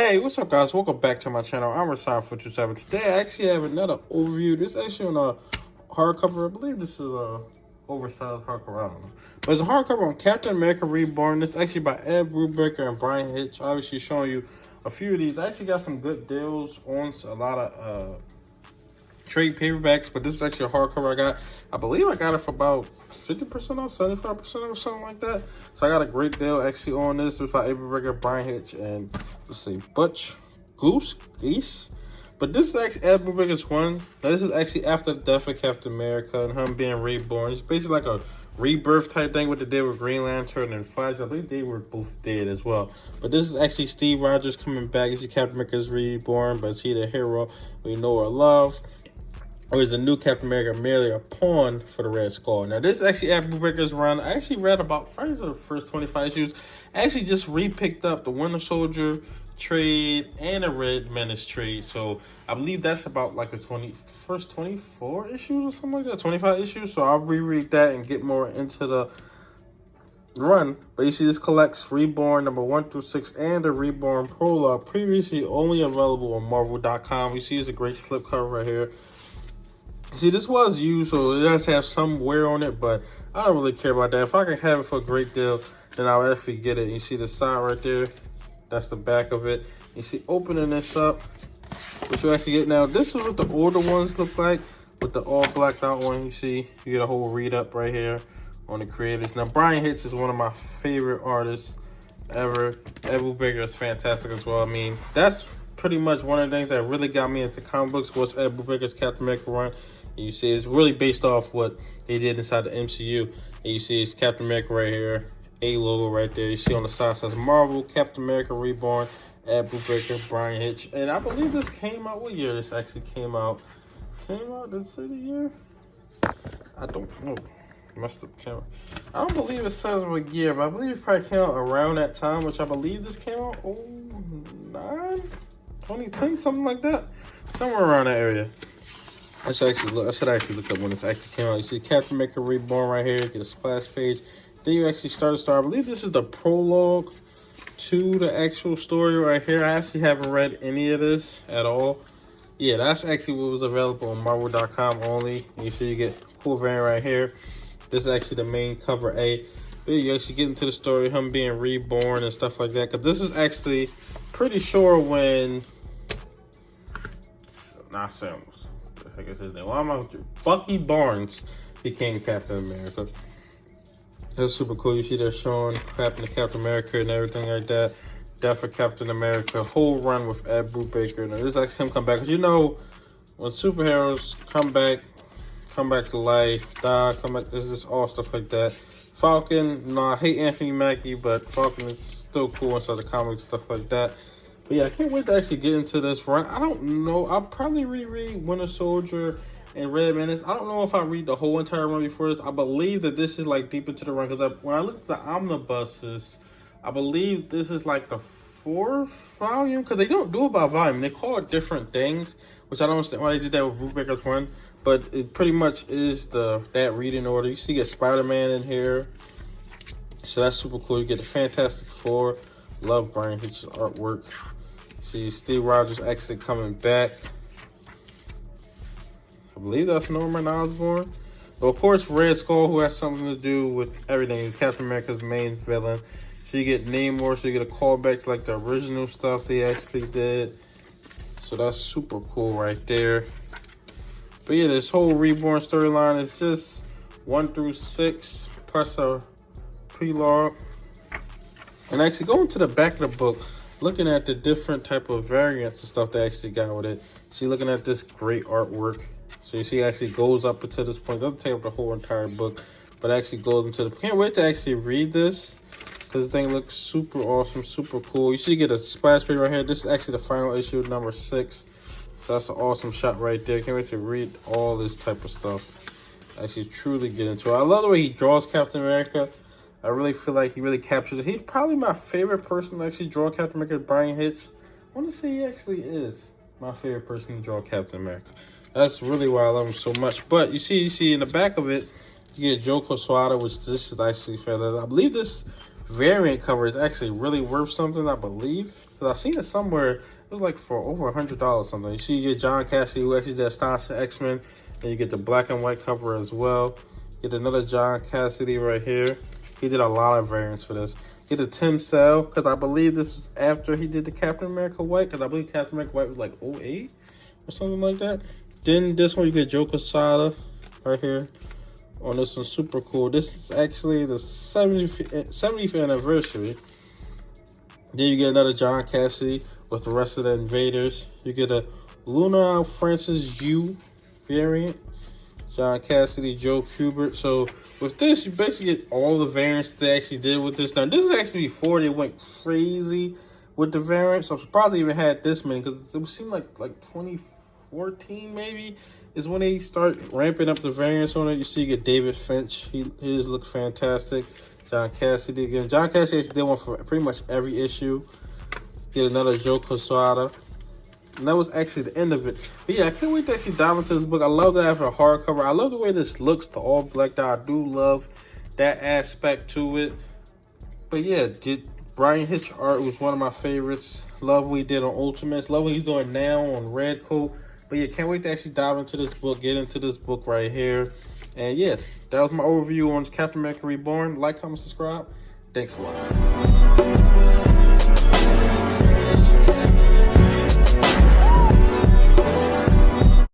Hey, what's up, guys? Welcome back to my channel. I'm Reborn427. Today, I actually have another overview. This is actually on a hardcover. I believe this is a oversized hardcover. I don't know. But it's a hardcover on Captain America Reborn. This is actually by Brubaker and Brian Hitch. Obviously, showing you a few of these. I actually got some good deals on a lot of trade paperbacks, but this is actually a hardcover I got. I believe I got it for about 50% off, 75% off, something like that. So I got a great deal actually on this. It's by Brubaker, Brian Hitch, and let's see, Butch Geese. But this is actually Ed Brubaker's one. Now this is actually after the death of Captain America and him being reborn. It's basically like a rebirth type thing what they did with Green Lantern and Flash. I believe they were both dead as well. But this is actually Steve Rogers coming back. You see Captain America's reborn, but is he the hero we know or love? Or is the new Captain America merely a pawn for the Red Skull? Now, this is actually Ed Brubaker's run. I actually read about the first 25 issues. I actually just re-picked up the Winter Soldier trade and the Red Menace trade. So, I believe that's about like the first 24 issues or something like that. 25 issues. So, I'll reread that and get more into the run. But you see, this collects Reborn number 1 through 6 and the Reborn prologue. Previously only available on Marvel.com. You see, it's a great slipcover right here. See, this was used, so it does have some wear on it, but I don't really care about that. If I can have it for a great deal, then I'll actually get it. You see the side right there? That's the back of it. You see, opening this up, what you actually get now. This is what the older ones look like, with the all blacked out one. You see, you get a whole read up right here on the creators. Now, Brian Hitch is one of my favorite artists ever. Ed Brubaker is fantastic as well. I mean, that's pretty much one of the things that really got me into comic books was Ed Brubaker's Captain America run. And you see, it's really based off what they did inside the MCU. And you see, it's Captain America right here, A logo right there. You see on the side says Marvel, Captain America Reborn, Ed Brubaker, Brian Hitch. And I believe this came out, what year this actually came out? Did it say the year? I don't know. Must have came out. I don't believe it says what year, but I believe it probably came out around that time, which I believe this came out 09, 2010, something like that. Somewhere around that area. I should actually look up when this actually came out. You see Captain America Reborn right here. Get a splash page. Then you actually start a story. I believe this is the prologue to the actual story right here. I actually haven't read any of this at all. Yeah, that's actually what was available on Marvel.com only. And you see you get cool variant right here. This is actually the main cover A. Then you actually get into the story, him being reborn and stuff like that. Because this is actually pretty sure when... Not Samus. I guess his name. Why am I Bucky Barnes became Captain America. That's super cool. You see they're showing what happened to Captain America and everything like that. Death of Captain America. Whole run with Ed Brubaker. Now this is actually him come back. Because you know, when superheroes come back to life, die, come back, this is all stuff like that. Falcon, no, I hate Anthony Mackie, but Falcon is still cool inside the comics, stuff like that. But yeah, I can't wait to actually get into this run. I don't know. I'll probably reread Winter Soldier and Red Menace. I don't know if I read the whole entire run before this. I believe that this is like deep into the run because when I look at the omnibuses, I believe this is like the 4th volume because they don't do it by volume. They call it different things, which I don't understand why they did that with Brubaker's run. But it pretty much is that reading order. You see, you get Spider-Man in here, so that's super cool. You get the Fantastic Four. Love Brian Hitch's artwork. See Steve Rogers actually coming back. I believe that's Norman Osborn. But of course, Red Skull, who has something to do with everything. He's Captain America's main villain. So you get Namor, so you get a callback to like the original stuff they actually did. So that's super cool right there. But yeah, this whole Reborn storyline is just 1 through 6 plus a prelogue. And actually going to the back of the book, looking at the different type of variants and stuff they actually got with it. See, looking at this great artwork. So you see it actually goes up until this point. Doesn't take up the whole entire book, but actually goes into the... Can't wait to actually read this because the thing looks super awesome, super cool. You see you get a splash page right here. This is actually the final issue, number 6. So that's an awesome shot right there. Can't wait to read all this type of stuff. Actually truly get into it. I love the way he draws Captain America. I really feel like he really captures it. He's probably my favorite person to actually draw Captain America, Brian Hitch. I want to say he actually is my favorite person to draw Captain America. That's really why I love him so much. But you see in the back of it, you get Joe Quesada, which this is actually fair. I believe this variant cover is actually really worth something, I believe. Because I seen it somewhere. It was like for over $100 something. You see, you get John Cassidy, who actually did Astonishing X-Men. And you get the black and white cover as well. Get another John Cassidy right here. He did a lot of variants for this. Get a Tim Sale, because I believe this was after he did the Captain America White. Because I believe Captain America White was like 08 or something like that. Then this one, you get Joe Quesada right here. On this one, super cool. This is actually the 70th anniversary. Then you get another John Cassidy with the rest of the Invaders. You get a Luna Francis Yu variant. John Cassidy, Joe Kubert. So with this, you basically get all the variants they actually did with this. Now, this is actually before they went crazy with the variants. So I'm surprised they even had this many, because it seemed like 2014 maybe is when they start ramping up the variants on it. You see, you get David Finch. His looks fantastic. John Cassidy again. John Cassidy actually did one for pretty much every issue. Get another Joe Quesada. And that was actually the end of it. But yeah, I can't wait to actually dive into this book. I love that I have a hardcover. I love the way this looks, the all black. I do love that aspect to it. But yeah, get Brian Hitch art was one of my favorites. Love what he did on Ultimates. Love what he's doing now on Red Coat. But yeah, can't wait to actually dive into this book, get into this book right here. And yeah, that was my overview on Captain America Reborn. Like, comment, subscribe. Thanks for watching.